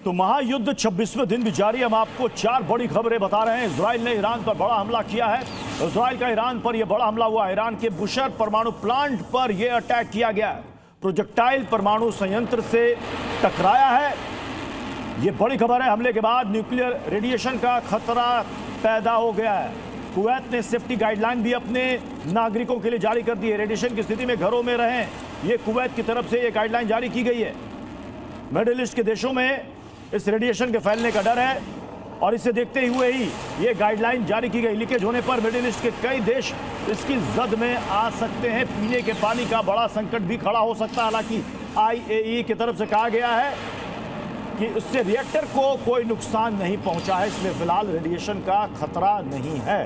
तो महायुद्ध 26वें दिन भी जारी। हम आपको 4 बड़ी खबरें बता रहे हैं। इजराइल ने ईरान पर बड़ा हमला किया है। इजराइल का ईरान पर यह बड़ा हमला हुआ। ईरान के बुशर परमाणु प्लांट पर यह अटैक किया गया है। प्रोजेक्टाइल परमाणु संयंत्र से टकराया है। यह बड़ी खबर है। हमले के बाद न्यूक्लियर रेडिएशन का खतरा पैदा हो गया है। कुवैत ने सेफ्टी गाइडलाइन भी अपने नागरिकों के लिए जारी कर दी है। रेडिएशन की स्थिति में घरों में रहें, यह कुवैत की तरफ से यह गाइडलाइन जारी की गई है। मिडिल ईस्ट के देशों में इस रेडिएशन के फैलने का डर है और इसे देखते हुए ही ये गाइडलाइन जारी की गई। लीकेज होने पर मिडिल ईस्ट के कई देश इसकी जद में आ सकते हैं। पीने के पानी का बड़ा संकट भी खड़ा हो सकता है। हालांकि IAEA की तरफ से कहा गया है कि उससे रिएक्टर को कोई नुकसान नहीं पहुंचा है, इसलिए फिलहाल रेडिएशन का खतरा नहीं है।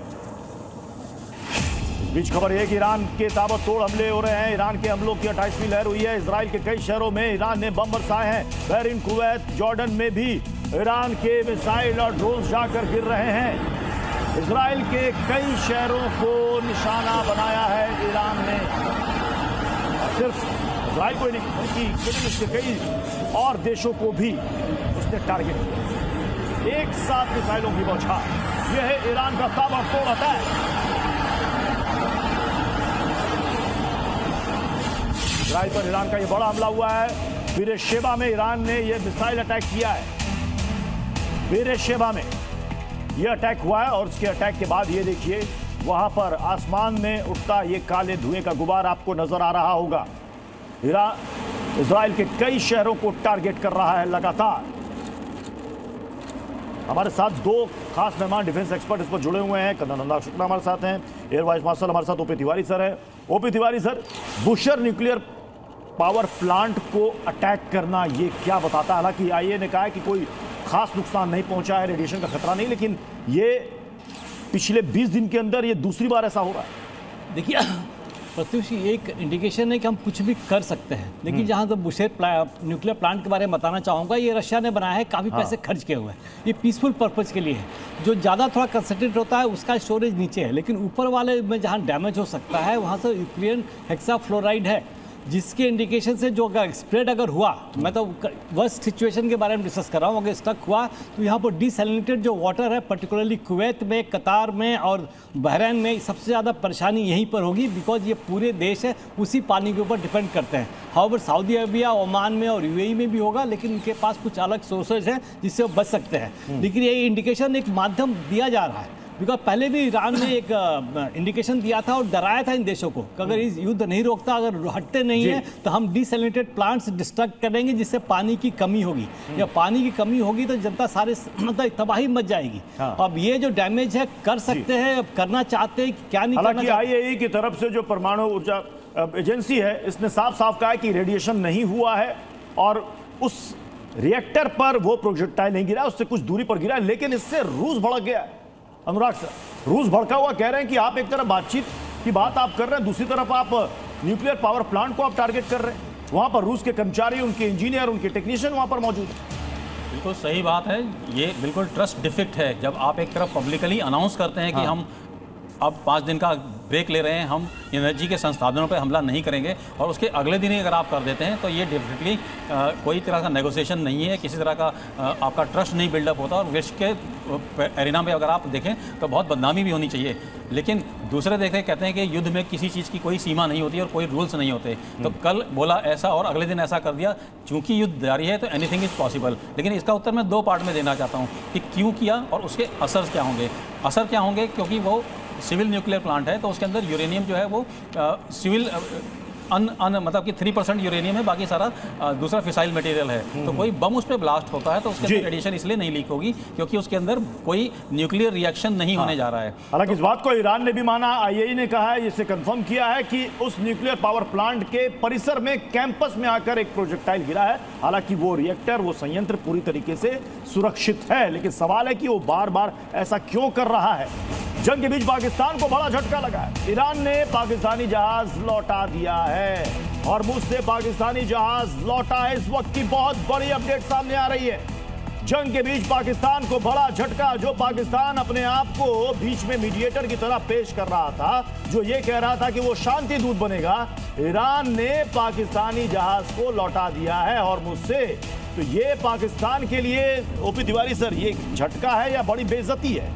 इस बीच खबर है कि ईरान के ताबड़तोड़ हमले हो रहे हैं। ईरान के हमलों की 28वीं लहर हुई है। इजराइल के कई शहरों में ईरान ने बम बरसाए हैं। बहरीन, कुवैत, जॉर्डन में भी ईरान के मिसाइल और ड्रोन जाकर गिर रहे हैं। इजराइल के कई शहरों को निशाना बनाया है ईरान ने। सिर्फ इजराइल को ही नहीं, बल्कि मिडिल ईस्ट के कई और देशों को भी उसने टारगेट किया। एक साथ मिसाइलों की बौछार। यह है ईरान का ताबड़तोड़ अटैक। इजराइल पर ईरान का यह बड़ा हमला हुआ है। बेरशेबा में ईरान ने यह मिसाइल अटैक किया है। बेरशेबा में यह अटैक हुआ है और उसके अटैक के बाद ये देखिए, वहां पर आसमान में उठता ये काले धुएं का गुबार आपको नजर आ रहा होगा। ईरान इजराइल के कई शहरों को टारगेट कर रहा है लगातार। हमारे साथ 2 खास मेहमान डिफेंस एक्सपर्ट इस पर जुड़े हुए हैं। कदम शुक्ला हमारे साथ हैं, एयर वाइस मार्शल हमारे साथ OP तिवारी सर हैं। OP Tiwari sir, Bushehr nuclear power plant को अटैक करना ये क्या बताता है? हालांकि IAEA ने कहा है कि कोई खास नुकसान नहीं पहुंचा है, रेडिएशन का खतरा नहीं, लेकिन ये पिछले 20 दिन के अंदर ये दूसरी बार ऐसा हो रहा है। देखिए प्रत्युष, एक इंडिकेशन है कि हम कुछ भी कर सकते हैं, लेकिन जहाँ तक बुशेर न्यूक्लियर प्लांट के बारे में बताना चाहूँगा, ये रशिया ने बनाया है, काफ़ी पैसे खर्च किए हुए हैं। ये पीसफुल पर्पज़ के लिए है। जो ज़्यादा थोड़ा कंसंट्रेट होता है उसका स्टोरेज नीचे है, लेकिन ऊपर वाले में जहाँ डैमेज हो सकता है वहाँ से यूक्रेन हेक्साफ्लोराइड है, जिसके इंडिकेशन से जो अगर स्प्रेड अगर हुआ, मैं तो वर्स्ट सिचुएशन के बारे में डिस्कस कर रहा हूँ, अगर स्टक हुआ तो यहाँ पर डिसैलिनेटेड जो वाटर है, पर्टिकुलरली कुवैत में, कतार में और बहरीन में सबसे ज़्यादा परेशानी यहीं पर होगी, बिकॉज ये पूरे देश है उसी पानी के ऊपर डिपेंड करते हैं। हाउवर सऊदी अरबिया, ओमान में और UAE में भी होगा, लेकिन उनके पास कुछ अलग सोर्सेज हैं जिससे वो बच सकते हैं। लेकिन ये इंडिकेशन एक माध्यम दिया जा रहा है, बिकॉज पहले भी ईरान ने एक इंडिकेशन दिया था और डराया था इन देशों को कि अगर इस युद्ध नहीं रोकता, अगर हटते नहीं है तो हम डिसैलिनेटेड प्लांट्स डिस्ट्रक्ट करेंगे, जिससे पानी की कमी होगी। या पानी की कमी होगी तो जनता सारे मतलब तबाही मच जाएगी। अब ये जो डैमेज है कर सकते हैं, अब करना चाहते हैं, क्या नहीं करना चाहते। IAEA की तरफ से जो परमाणु ऊर्जा एजेंसी है, इसने साफ साफ कहा है कि रेडिएशन नहीं हुआ है और उस रिएक्टर पर वो प्रोजेक्टाइल नहीं गिरा, उससे कुछ दूरी पर गिरा, लेकिन इससे रूस भड़क गया है। अनुराग सर, रूस भड़का हुआ कह रहे हैं कि आप एक तरफ बातचीत की बात आप कर रहे हैं, दूसरी तरफ आप न्यूक्लियर पावर प्लांट को आप टारगेट कर रहे हैं। वहां पर रूस के कर्मचारी, उनके इंजीनियर, उनके टेक्नीशियन वहां पर मौजूद है। बिल्कुल सही बात है। ये बिल्कुल ट्रस्ट डिफेक्ट है जब आप एक तरफ पब्लिकली अनाउंस करते हैं कि हम अब 5 दिन का ब्रेक ले रहे हैं, हम एनर्जी के संसाधनों पर हमला नहीं करेंगे, और उसके अगले दिन ही अगर आप कर देते हैं तो ये डेफिनेटली कोई तरह का नेगोशिएशन नहीं है, किसी तरह का आपका ट्रस्ट नहीं बिल्डअप होता, और विश्व के एरिना में अगर आप देखें तो बहुत बदनामी भी होनी चाहिए। लेकिन दूसरे कहते हैं कि युद्ध में किसी चीज़ की कोई सीमा नहीं होती और कोई रूल्स नहीं होते। तो कल बोला ऐसा और अगले दिन ऐसा कर दिया। चूंकि युद्ध जारी है तो एनीथिंग इज़ पॉसिबल। लेकिन इसका उत्तर मैं 2 पार्ट में देना चाहता हूँ कि क्यों किया और उसके असर क्या होंगे। असर क्या होंगे, क्योंकि वो सिविल न्यूक्लियर प्लांट है तो उसके अंदर यूरेनियम जो है वो सिविल मतलब कि 3% यूरेनियम है, बाकी सारा दूसरा फिसाइल मटेरियल है। तो कोई बम उस पर ब्लास्ट होता है तो उसके अंदर रेडिएशन इसलिए नहीं लीक होगी क्योंकि उसके अंदर कोई न्यूक्लियर रिएक्शन नहीं होने जा रहा है। हालांकि इस बात को ईरान ने भी माना, IAEA ने कहा है, इसे कंफर्म किया है कि उस न्यूक्लियर पावर प्लांट के परिसर में, कैंपस में आकर एक प्रोजेक्टाइल गिरा है। हालांकि वो रिएक्टर, वो संयंत्र पूरी तरीके से सुरक्षित है, लेकिन सवाल है कि वो बार बार ऐसा क्यों कर रहा है। जंग के बीच पाकिस्तान को बड़ा झटका लगा है। ईरान ने पाकिस्तानी जहाज लौटा दिया है और मुझसे पाकिस्तानी जहाज लौटा है। इस वक्त की बहुत बड़ी अपडेट सामने आ रही है। जंग के बीच पाकिस्तान को बड़ा झटका। जो पाकिस्तान अपने आप को बीच में मीडिएटर की तरह पेश कर रहा था, जो ये कह रहा था कि वो शांति दूत बनेगा, ईरान ने पाकिस्तानी जहाज को लौटा दिया है और मुझसे तो ये पाकिस्तान के लिए ओपी तिवारी सर ये झटका है या बड़ी बेइज्जती है?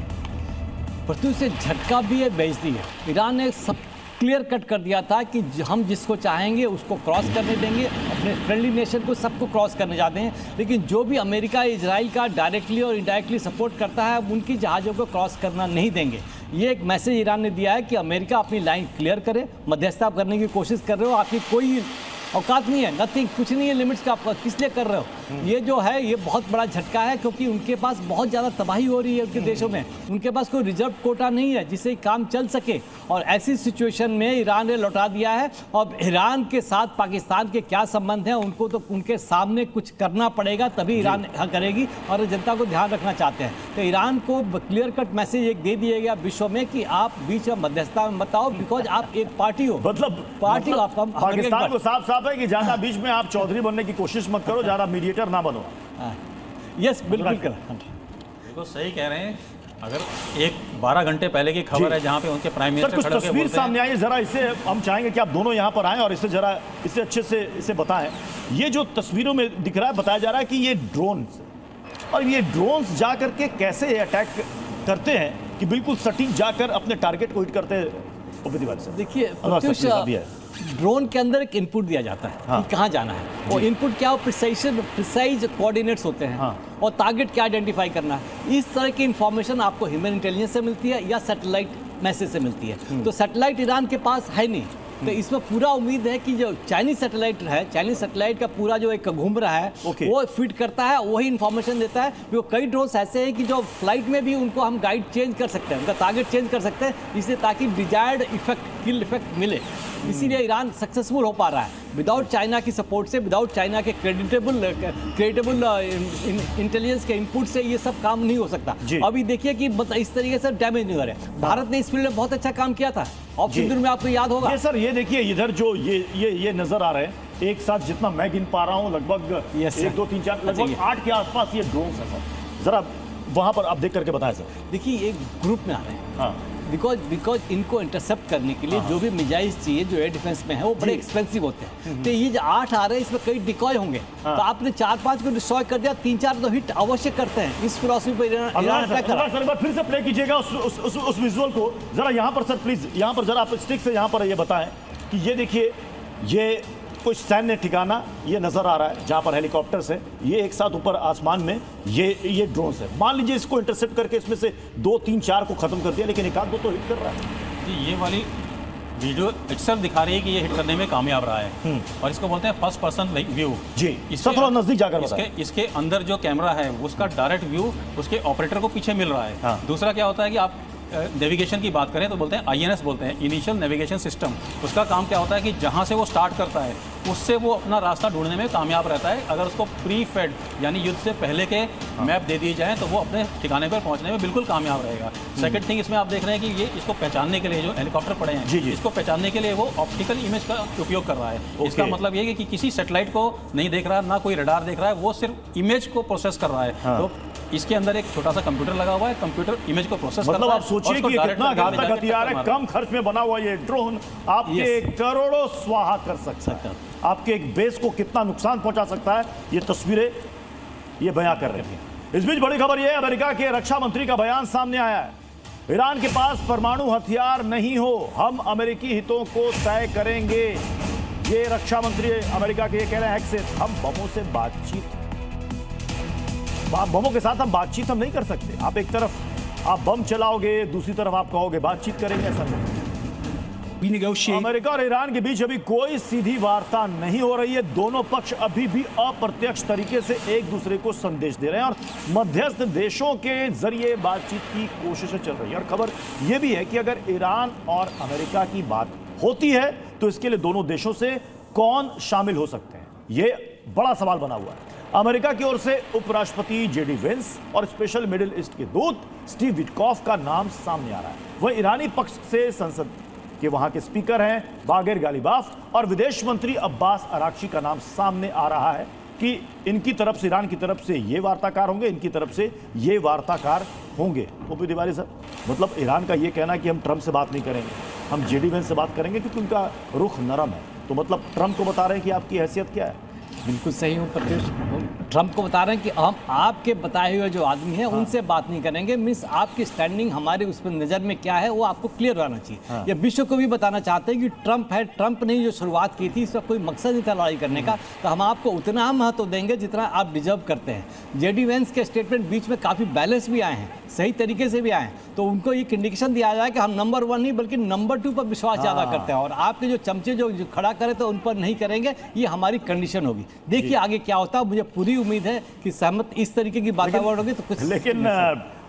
प्रत्युष से झटका भी है, बेइज्जती है। ईरान ने सब क्लियर कट कर दिया था कि हम जिसको चाहेंगे उसको क्रॉस करने देंगे, अपने फ्रेंडली नेशन को सबको क्रॉस करने जाते हैं, लेकिन जो भी अमेरिका इजराइल का डायरेक्टली और इनडायरेक्टली सपोर्ट करता है उनकी जहाज़ों को क्रॉस करना नहीं देंगे। ये एक मैसेज ईरान ने दिया है कि अमेरिका अपनी लाइन क्लियर करे, मध्यस्थता करने की कोशिश कर रहे हो, आपकी कोई औकात नहीं है, नथिंग, कुछ नहीं है लिमिट्स का, आप किस लिए कर रहे हो। ये जो है ये बहुत बड़ा झटका है, क्योंकि उनके पास बहुत ज़्यादा तबाही हो रही है उनके देशों में, उनके पास कोई रिजर्व कोटा नहीं है जिससे काम चल सके, और ऐसी सिचुएशन में ईरान ने लौटा दिया है। और ईरान के साथ पाकिस्तान के क्या संबंध हैं उनको तो उनके सामने कुछ करना पड़ेगा, तभी ईरान करेगी, और जनता को ध्यान रखना चाहते हैं। तो ईरान को क्लियर कट मैसेज एक दे दिया गया विश्व में कि आप बीच में मध्यस्थता में मत आओ, बिकॉज आप एक पार्टी हो, पार्टी हो आप। पाकिस्तान को साफ साफ है कि ज्यादा बीच में आप चौधरी बनने की कोशिश मत करो, ज्यादा मीडिएटर ना बनो। यस, बिल्कुल कर, बिल्कुल सही कह रहे हैं। अगर एक 12 घंटे पहले की खबर है जहां पे उनके प्राइम मिनिस्टर कुछ तस्वीर सामने आई है, जरा इसे हम चाहेंगे कि आप दोनों यहां पर आएं और इसे जरा इसे अच्छे से इसे बताएं। ये जो तस्वीरों में दिख रहा है, बताया जा रहा है कि ये ड्रोन, और ये ड्रोन्स जा करके कैसे अटैक करते हैं कि बिल्कुल सटीक जाकर अपने टारगेट को हिट करते हैं। देखिए ड्रोन के अंदर एक इनपुट दिया जाता है कि कहाँ जाना है, वो इनपुट क्या हो, प्रिसाइज कोऑर्डिनेट्स होते हैं, और टारगेट क्या आइडेंटिफाई करना है। इस तरह की इंफॉर्मेशन आपको ह्यूमन इंटेलिजेंस से मिलती है या सैटेलाइट मैसेज से मिलती है। तो सैटेलाइट ईरान के पास है नहीं, तो इसमें पूरा उम्मीद है कि जो चाइनीज सैटेलाइट है, चाइनीज सैटेलाइट का पूरा जो एक घूम रहा है वो फीड करता है, वही इन्फॉर्मेशन देता है। वो कई ड्रोन्स ऐसे हैं कि जो फ्लाइट में भी उनको हम गाइड चेंज कर सकते हैं, उनका टारगेट चेंज कर सकते हैं, इसलिए ताकि डिजायर्ड इफेक्ट, किल इफेक्ट मिले। इसीलिए ईरान सक्सेसफुल हो पा रहा है। विदाउट चाइना की सपोर्ट से, विदाउट चाइना के क्रेडिटेबल इंटेलिजेंस के इनपुट से ये सब काम नहीं हो सकता। अभी देखिए कि इस तरीके से डैमेज नहीं हो रहा है। भारत ने इस फील्ड में बहुत अच्छा काम किया था, ऑप्शन में आपको याद होगा। ये सर ये देखिए इधर जो ये नजर आ रहे हैं एक साथ, जितना मैं गिन पा रहा हूँ लगभग 1 2 3 4 लगभग 8 के आसपास ये ड्रोन्स है सर। जरा वहां पर आप देख करके बताएं सर। देखिए एक ग्रुप में आ रहे हैं, बिकॉज इनको इंटरसेप्ट करने के लिए जो भी मिसाइल्स चाहिए जो एयर डिफेंस में है वो बड़े एक्सपेंसिव होते हैं। तो ये जो 8 आ रहे हैं इसमें कई डिकॉय होंगे, तो आपने 4-5 को डिस्ट्रॉय कर दिया, 3-4 तो हिट अवश्य करते हैं। इस फिलॉसफी पर सर फिर से प्ले कीजिएगा उस विजुअल को जरा यहाँ पर सर, प्लीज यहाँ पर जरा आप स्टिक से यहाँ पर ये बताएं कि ये देखिए ये कुछ सैन्य ठिकाना ये नजर आ रहा है जहां पर हेलीकॉप्टर्स है, ये एक साथ ऊपर आसमान में ये ड्रोन्स है। मान लीजिए इसको इंटरसेप्ट करके इसमें से 2 3 4 को खत्म कर दिया, लेकिन 1-2 तो हिट कर रहा है। जी, ये वाली वीडियो इट्सेल्फ दिखा रही है कि ये हिट करने में कामयाब रहा है, और इसको बोलते हैं फर्स्ट पर्सन व्यू। जी, इसका थोड़ा नजदीक जाकर इसके अंदर जो कैमरा है उसका डायरेक्ट व्यू उसके ऑपरेटर को पीछे मिल रहा है। दूसरा क्या होता है कि आप नेविगेशन की बात करें तो बोलते हैं INS बोलते हैं, इनिशियल नेविगेशन सिस्टम। उसका काम क्या होता है कि जहां से वो स्टार्ट करता है उससे वो अपना रास्ता ढूंढने में कामयाब रहता है। अगर उसको प्री फेड यानी युद्ध से पहले के मैप दे दिए जाएं तो वो अपने ठिकाने पर पहुंचने में बिल्कुल कामयाब रहेगा। सेकंड थिंग इसमें आप देख रहे हैं कि ये इसको पहचानने के लिए जो हेलीकॉप्टर पड़े हैं इसको पहचानने के लिए वो ऑप्टिकल इमेज का उपयोग कर रहा है। इसका मतलब ये कि किसी सैटेलाइट को नहीं देख रहा, ना कोई रडार देख रहा है, वो सिर्फ इमेज को प्रोसेस कर रहा है। तो इसके अंदर एक छोटा सा कंप्यूटर लगा हुआ है, कंप्यूटर इमेज को प्रोसेस करता है। आप सोचिए कि कितना घातक हथियार है, कम खर्च में बना हुआ ये ड्रोन आपके करोड़ों स्वाहा कर सकता है, आपके एक बेस को कितना नुकसान पहुंचा सकता है, ये तस्वीरें ये बयां कर रही हैं। इस बीच बड़ी खबर ये अमेरिका के रक्षा मंत्री का बयान सामने आया है। ईरान के पास परमाणु हथियार नहीं हो, हम अमेरिकी हितों को तय करेंगे। ये रक्षा मंत्री अमेरिका के ये कह रहे हैं कि हम बमों से बातचीत, बमों के साथ हम बातचीत हम नहीं कर सकते। आप एक तरफ आप बम चलाओगे, दूसरी तरफ आप कहोगे बातचीत करेंगे, ऐसा नहीं। अमेरिका और ईरान के बीच अभी कोई सीधी वार्ता नहीं हो रही है। दोनों पक्ष अभी भी अप्रत्यक्ष तरीके से एक दूसरे को संदेश दे रहे हैं और मध्यस्थ देशों के जरिए बातचीत की कोशिशें चल रही है। और खबर यह भी है कि अगर ईरान और अमेरिका की बात होती है तो इसके लिए दोनों देशों से कौन शामिल हो सकते हैं, यह बड़ा सवाल बना हुआ है। अमेरिका की ओर से उपराष्ट्रपति JD वेंस और स्पेशल मिडिल ईस्ट के दूत स्टीव विटकॉफ का नाम सामने आ रहा है। वह ईरानी पक्ष से संसद के वहां के स्पीकर हैं बागेर गालिबाफ और विदेश मंत्री अब्बास अराक्ची का नाम सामने आ रहा है कि इनकी तरफ से, ईरान की तरफ से ये वार्ताकार होंगे, इनकी तरफ से ये वार्ताकार होंगे। ओपी तिवारी सर, मतलब ईरान का ये कहना कि हम ट्रंप से बात नहीं करेंगे, हम JD वेंस से बात करेंगे क्योंकि उनका रुख नरम है, तो मतलब ट्रंप को बता रहे हैं कि आपकी हैसियत क्या है। बिल्कुल सही हूँ प्रत्युष, ट्रंप को बता रहे हैं कि हम आपके बताए हुए जो आदमी हैं उनसे बात नहीं करेंगे, मीन्स आपकी स्टैंडिंग हमारे उस पर नज़र में क्या है वो आपको क्लियर रहना चाहिए। ये विश्व को भी बताना चाहते हैं कि ट्रंप है, ट्रंप ने जो शुरुआत की थी इसका कोई मकसद नहीं था लड़ाई करने का, तो हम आपको उतना महत्व देंगे जितना आप डिजर्व करते हैं। जेडी वेंस के स्टेटमेंट बीच में काफ़ी बैलेंस भी आए हैं, सही तरीके से भी आए हैं, तो उनको एक इंडिकेशन दिया जाए कि हम नंबर 1 नहीं बल्कि नंबर 2 पर विश्वास ज़्यादा करते हैं और आपके जो चमचे जो खड़ा करे तो उन पर नहीं करेंगे, ये हमारी कंडीशन होगी। देखिए आगे क्या होता है, मुझे पूरी उम्मीद है कि सहमत इस तरीके की वातावरण होगी तो कुछ। लेकिन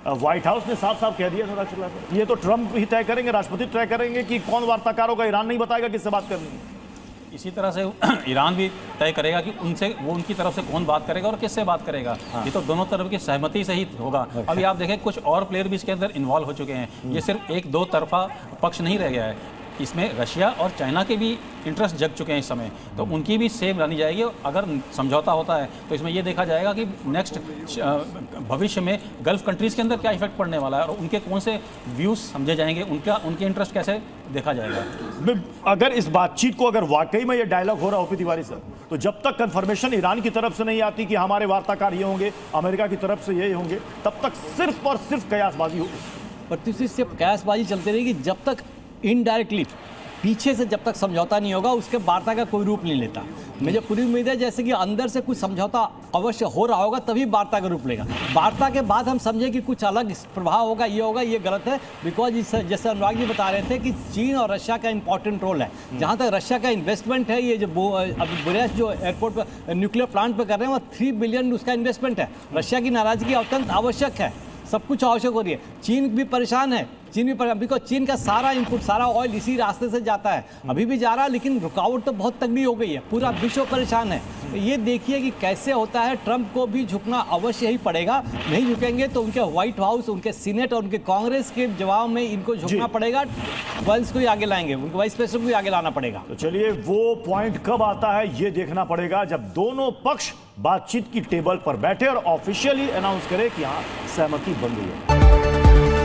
व्हाइट हाउस ने साफ साफ कह दिया था, ये तो ट्रंप ही तय करेंगे, राष्ट्रपति तय करेंगे कि कौन वार्ताकार होगा, ईरान नहीं बताएगा किससे बात करनी है। इसी तरह से ईरान भी तय करेगा कि उनसे वो उनकी तरफ से कौन बात करेगा और किससे बात करेगा। ये तो दोनों तरफ की सहमति से ही होगा। अभी आप देखें कुछ और प्लेयर भी इसके अंदर इन्वॉल्व हो चुके हैं, ये सिर्फ एक दो तरफा पक्ष नहीं रह गया है, इसमें रशिया और चाइना के भी इंटरेस्ट जग चुके हैं इस समय, तो उनकी भी सेम रहनी जाएगी। अगर समझौता होता है तो इसमें ये देखा जाएगा कि नेक्स्ट भविष्य में गल्फ कंट्रीज़ के अंदर क्या इफेक्ट पड़ने वाला है और उनके कौन से व्यूज़ समझे जाएंगे, उनके इंटरेस्ट कैसे देखा जाएगा। अगर इस बातचीत को अगर वाकई में ये डायलॉग हो रहा हो तिवारी सर, तो जब तक कंफर्मेशन ईरान की तरफ से नहीं आती कि हमारे वार्ताकार ये होंगे, अमेरिका की तरफ से ये होंगे, तब तक सिर्फ और सिर्फ कयासबाजी होगी। पर सिर्फ कयासबाजी चलती रहेगी जब तक इनडायरेक्टली पीछे से जब तक समझौता नहीं होगा उसके वार्ता का कोई रूप नहीं लेता। मुझे पूरी उम्मीद है जैसे कि अंदर से कुछ समझौता अवश्य हो रहा होगा तभी वार्ता का रूप लेगा। वार्ता के बाद हम समझें कि कुछ अलग प्रभाव होगा, ये गलत है। बिकॉज जैसे अनुराग जी बता रहे थे कि चीन और रशिया का इंपॉर्टेंट रोल है। जहाँ तक रशिया का इन्वेस्टमेंट है, ये जो अभी बुरेस जो एयरपोर्ट पर न्यूक्लियर प्लांट पर कर रहे हैं वहाँ 3 बिलियन उसका इन्वेस्टमेंट है। रशिया की नाराजगी अत्यंत आवश्यक है, सब कुछ आवश्यक हो रही है। चीन भी परेशान है, बिकॉज चीन का सारा इनपुट, सारा ऑयल इसी रास्ते से जाता है, अभी भी जा रहा है, लेकिन रुकावट तो बहुत तगड़ी हो गई है, पूरा विश्व परेशान है। तो ये देखिए कि कैसे होता है। ट्रंप को भी झुकना अवश्य ही पड़ेगा, नहीं झुकेंगे तो उनके व्हाइट हाउस, उनके सीनेट और उनके कांग्रेस के जवाब में इनको झुकना पड़ेगा। वाइस को ही आगे लाएंगे, उनको वाइस प्रेसिडेंट को ही आगे लाना पड़ेगा। तो चलिए वो पॉइंट कब आता है ये देखना पड़ेगा, जब दोनों पक्ष बातचीत की टेबल पर बैठे और ऑफिशियली अनाउंस करे कि हाँ सहमति बन गई है।